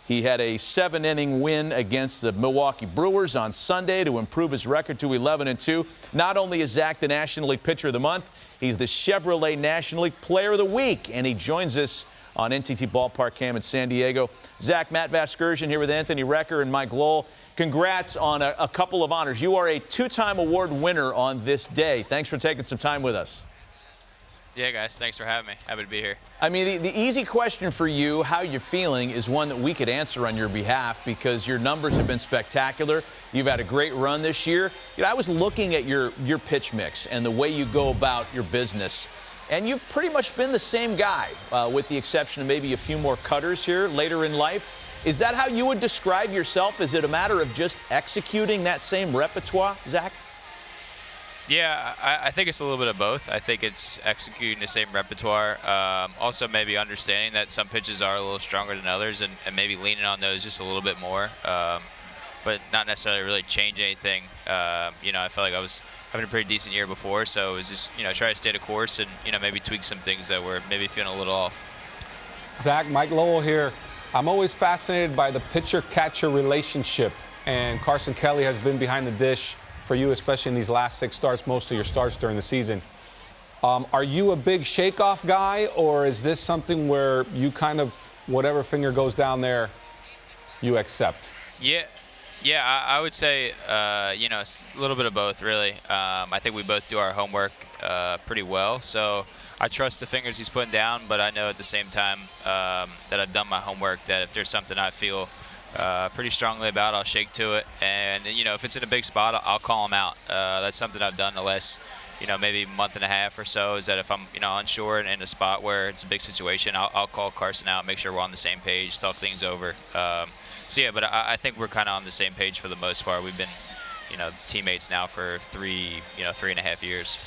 He had a 7-inning win against the Milwaukee Brewers on Sunday to improve his record to 11-2. Not only is Zac the National League Pitcher of the Month, he's the Chevrolet National League Player of the Week, and he joins us on NTT Ballpark Cam in San Diego. Zac, Matt Vasgersian here with Anthony Recker and Mike Lowell. Congrats on a couple of honors. You are a two-time award winner on this day. Thanks for taking some time with us. Yeah, guys, thanks for having me. Happy to be here. I mean, the easy question for you, how you're feeling, is one that we could answer on your behalf because your numbers have been spectacular. You've had a great run this year. You know, I was looking at your pitch mix and the way you go about your business, and you've pretty much been the same guy, with the exception of maybe a few more cutters here later in life. Is that how you would describe yourself? Is it a matter of just executing that same repertoire, Zac? Yeah, I think it's a little bit of both. I think it's executing the same repertoire. Also maybe understanding that some pitches are a little stronger than others and maybe leaning on those just a little bit more, but not necessarily really change anything. You know, I felt like I was having a pretty decent year before, so it was just, you know, try to stay the course and, you know, maybe tweak some things that were maybe feeling a little off. Zac, Mike Lowell here. I'm always fascinated by the pitcher-catcher relationship, and Carson Kelly has been behind the dish for you, especially in these last 6 starts, most of your starts during the season. Are you a big shake-off guy, or is this something where you kind of, whatever finger goes down there, you accept? Yeah, I would say, you know, it's a little bit of both, really. I think we both do our homework pretty well, so I trust the fingers he's putting down, but I know at the same time that I've done my homework, that if there's something I feel pretty strongly about, I'll shake to it. And, you know, if it's in a big spot, I'll call him out. That's something I've done the last, you know, maybe month and a half or so, is that if I'm, you know, unsure in a spot where it's a big situation, I'll call Carson out, make sure we're on the same page, talk things over. So, yeah, but I think we're kind of on the same page for the most part. We've been, you know, teammates now for 3.5 years.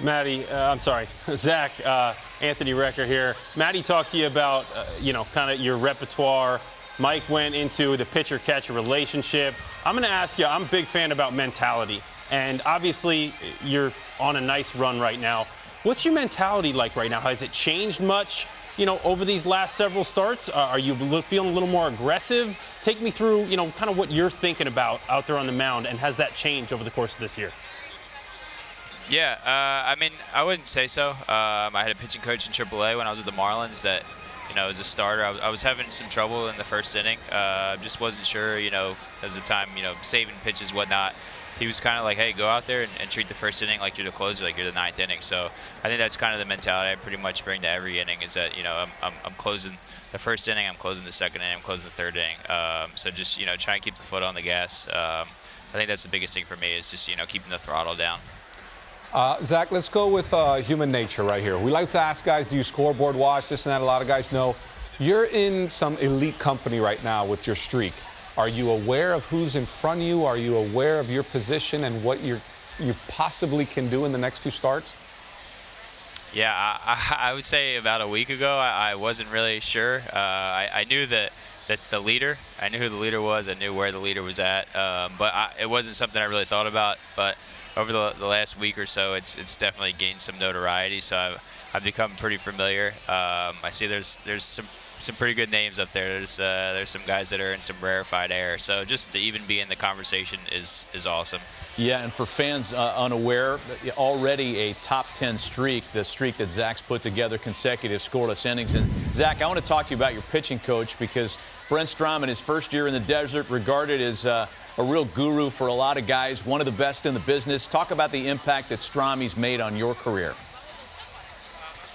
Zac, Anthony Recker here. Matty talked to you about, you know, kind of your repertoire. Mike went into the pitcher-catcher relationship. I'm going to ask you, I'm a big fan about mentality. And obviously, you're on a nice run right now. What's your mentality like right now? Has it changed much, you know, over these last several starts? Are you feeling a little more aggressive? Take me through, you know, kind of what you're thinking about out there on the mound, and has that changed over the course of this year? Yeah, I mean, I wouldn't say so. I had a pitching coach in AAA when I was with the Marlins that, you know, as a starter, I was having some trouble in the first inning. Just wasn't sure, you know, as the time, you know, saving pitches, whatnot. He was kind of like, hey, go out there and treat the first inning like you're the closer, like you're the 9th inning. So I think that's kind of the mentality I pretty much bring to every inning, is that, you know, I'm closing the first inning, I'm closing the second inning, I'm closing the third inning. So just, you know, try and keep the foot on the gas. I think that's the biggest thing for me, is just, you know, keeping the throttle down. Zac, let's go with human nature right here. We like to ask guys, do you scoreboard watch, this and that? A lot of guys know. You're in some elite company right now with your streak. Are you aware of who's in front of you? Are you aware of your position and what you possibly can do in the next few starts? Yeah, I would say about a week ago, I wasn't really sure. I knew that the leader, I knew who the leader was, I knew where the leader was at, but it wasn't something I really thought about. But over the last week or so, it's definitely gained some notoriety, so I've become pretty familiar. I see there's some pretty good names up there. There's some guys that are in some rarefied air, so just to even be in the conversation is awesome. Yeah, and for fans unaware, already a top 10 streak, the streak that Zac's put together, consecutive scoreless innings. And Zac, I want to talk to you about your pitching coach, because Brent Strom, in his first year in the desert, regarded as a real guru for a lot of guys, one of the best in the business. Talk about the impact that Strommy's made on your career.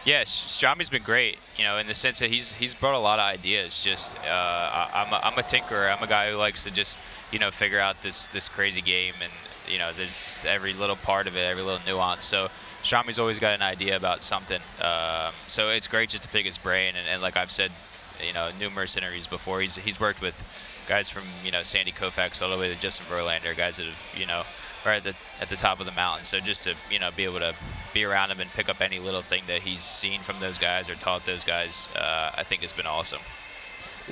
Yeah, Strommy's been great, you know, in the sense that he's brought a lot of ideas. Just I'm a tinkerer. I'm a guy who likes to just, you know, figure out this crazy game, and, you know, there's every little part of it, every little nuance. So Strommy's always got an idea about something. So it's great just to pick his brain, and like I've said, you know, numerous interviews before, he's worked with guys from, you know, Sandy Koufax all the way to Justin Verlander, guys that have, you know, are at the top of the mountain. So just to, you know, be able to be around him and pick up any little thing that he's seen from those guys or taught those guys, I think has been awesome.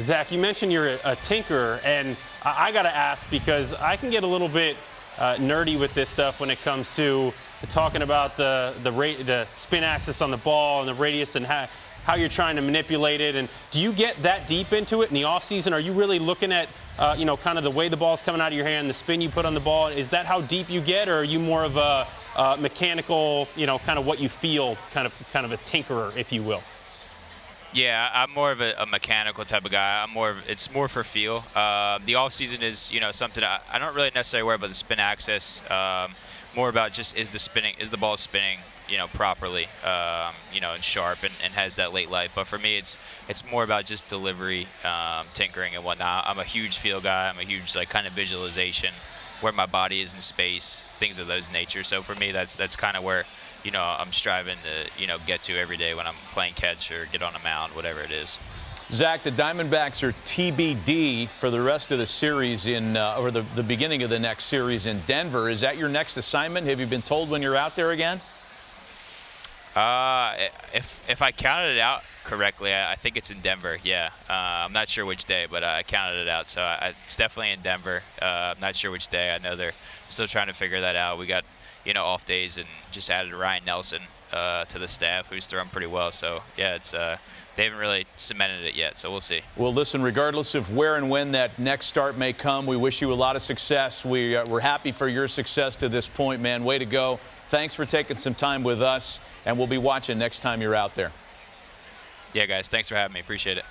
Zac, you mentioned you're a tinkerer, and I got to ask, because I can get a little bit nerdy with this stuff when it comes to talking about the spin axis on the ball and the radius, and how you're trying to manipulate it. And do you get that deep into it in the offseason? Are you really looking at, kind of the way the ball's coming out of your hand, the spin you put on the ball? Is that how deep you get, or are you more of a mechanical, kind of what you feel, kind of a tinkerer, if you will? Yeah, I'm more of a mechanical type of guy. It's more for feel. The off season is, something I don't really necessarily worry about the spin axis. More about just is the ball spinning, properly, and sharp and has that late life. But for me, it's more about just delivery, tinkering and whatnot. I'm a huge feel guy. I'm a huge kind of visualization, where my body is in space, things of those nature. So for me, that's kind of where I'm striving to get to every day when I'm playing catch or get on a mound, whatever it is. Zach, the Diamondbacks are TBD for the rest of the series or the beginning of the next series in Denver. Is that your next assignment? Have you been told when you're out there again? If I counted it out correctly, I think it's in Denver. Yeah, I'm not sure which day, but I counted it out, so it's definitely in Denver. I'm not sure which day. I know they're still trying to figure that out. We got off days and just added Ryan Nelson to the staff, who's throwing pretty well. So yeah, it's they haven't really cemented it yet, so we'll see. Well, listen, regardless of where and when that next start may come, we wish you a lot of success. We're happy for your success to this point, man. Way to go. Thanks for taking some time with us, and we'll be watching next time you're out there. Yeah, guys, thanks for having me. Appreciate it.